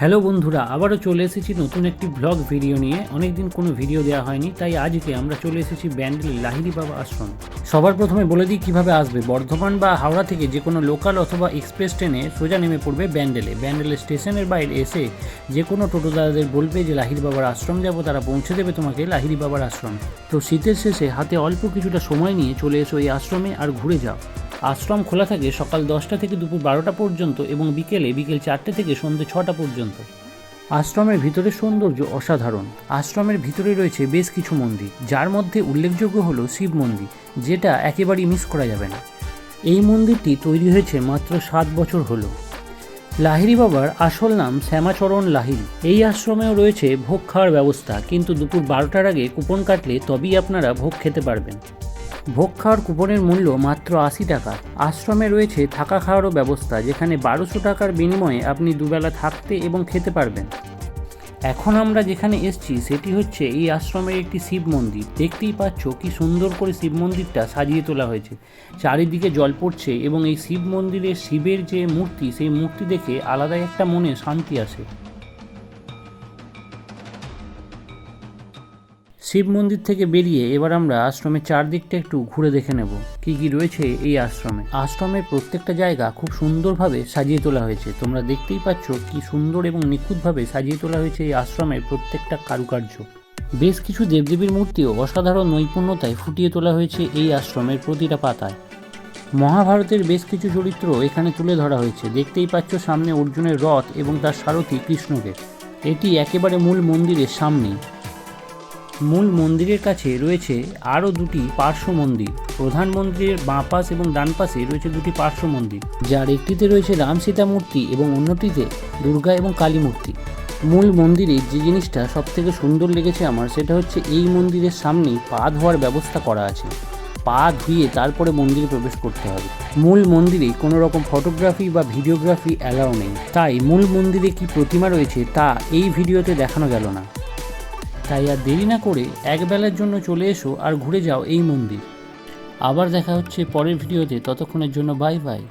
Hello বন্ধুরা, আবারও চলে এসেছি নতুন একটি ব্লগ ভিডিও নিয়ে। অনেকদিন কোনো ভিডিও দেওয়া হয়নি, তাই আজকে আমরা চলে এসেছি ব্যান্ডেল লাহিড়ী বাবা আশ্রম। সবার প্রথমে বলে দিই কীভাবে আসবে। বর্ধমান বা হাওড়া থেকে যে কোনো লোকাল অথবা এক্সপ্রেস ট্রেনে সোজা নেমে পড়বে ব্যান্ডেলে স্টেশনের বাইরে এসে যে কোনো টোটো দাদাদের বলবে যে লাহিড়ী বাবার আশ্রম যাব, তারা পৌঁছে দেবে তোমাকে লাহিড়ী বাবার আশ্রম। তো শীতের শেষে হাতে অল্প কিছুটা সময় নিয়ে চলে এসো এই আশ্রমে আর ঘুরে যাও। আশ্রম খোলা থাকে সকাল 10টা থেকে দুপুর 12টা পর্যন্ত এবং বিকেল 4টে থেকে সন্ধ্যে 6টা পর্যন্ত। আশ্রমের ভিতরে সৌন্দর্য অসাধারণ। আশ্রমের ভিতরে রয়েছে বেশ কিছু মন্দির, যার মধ্যে উল্লেখযোগ্য হলো শিব মন্দির, যেটা একেবারেই মিস করা যাবে না। এই মন্দিরটি তৈরি হয়েছে মাত্র 7 বছর হলো। লাহিড়ী বাবার আসল নাম শ্যামাচরণ লাহিড়ী। এই আশ্রমেও রয়েছে ভোগ খাওয়ার ব্যবস্থা, কিন্তু দুপুর 12টার আগে কুপন কাটলে তবেই আপনারা ভোগ খেতে পারবেন। ভোগ খাওয়ার কুপনের মূল্য মাত্র 80 টাকা। আশ্রমে রয়েছে থাকা খাওয়ারও ব্যবস্থা, যেখানে 1200 টাকার বিনিময়ে আপনি দুবেলা থাকতে এবং খেতে পারবেন। এখন আমরা যেখানে এসেছি সেটি হচ্ছে এই আশ্রমের একটি শিব মন্দির। দেখতেই পাচ্ছ কি সুন্দর করে শিব মন্দিরটা সাজিয়ে তোলা হয়েছে। চারিদিকে জল পড়ছে এবং এই শিব মন্দিরের শিবের যে মূর্তি, সেই মূর্তি দেখে আলাদাই একটা মনে শান্তি আসে। শিব মন্দির থেকে বেরিয়ে এবার আমরা আশ্রমের চারদিকটা একটু ঘুরে দেখে নেব কি কি রয়েছে এই আশ্রমে। আশ্রমের প্রত্যেকটা জায়গা খুব সুন্দরভাবে সাজিয়ে তোলা হয়েছে। তোমরা দেখতেই পাচ্ছ কি সুন্দর এবং নিখুঁতভাবে সাজিয়ে তোলা হয়েছে এই আশ্রমের প্রত্যেকটা কারুকার্য। বেশ কিছু দেবদেবীর মূর্তিও অসাধারণ নৈপুণ্যতায় ফুটিয়ে তোলা হয়েছে এই আশ্রমের প্রতিটা পাতায়। মহাভারতের বেশ কিছু চরিত্র এখানে তুলে ধরা হয়েছে। দেখতেই পাচ্ছ সামনে অর্জুনের রথ এবং তার সারথি কৃষ্ণকে। এটি একেবারে মূল মন্দিরের সামনেই। মূল মন্দিরের কাছে রয়েছে আরও দুটি পার্শ্ব মন্দির। প্রধান মন্দিরের বাঁ পাশ এবং ডান পাশে রয়েছে দুটি পার্শ্ব মন্দির, যার একটিতে রয়েছে রাম সীতা মূর্তি এবং অন্যটিতে দুর্গা এবং কালী মূর্তি। মূল মন্দিরে যে জিনিসটা সবথেকে সুন্দর লেগেছে আমার, সেটা হচ্ছে এই মন্দিরের সামনেই পা ধোয়ার ব্যবস্থা করা আছে। পা ধুয়ে তারপরে মন্দিরে প্রবেশ করতে হবে। মূল মন্দিরে কোনো রকম ফটোগ্রাফি বা ভিডিওগ্রাফি অ্যালাউ নেই, তাই মূল মন্দিরে কি প্রতিমা রয়েছে তা এই ভিডিওতে দেখানো গেল না। তাই আর দেরি না করে একবেলার জন্য চলে এসো আর ঘুরে যাও এই মন্দির। আবার দেখা হচ্ছে পরের ভিডিওতে, ততক্ষণের জন্য বাই বাই।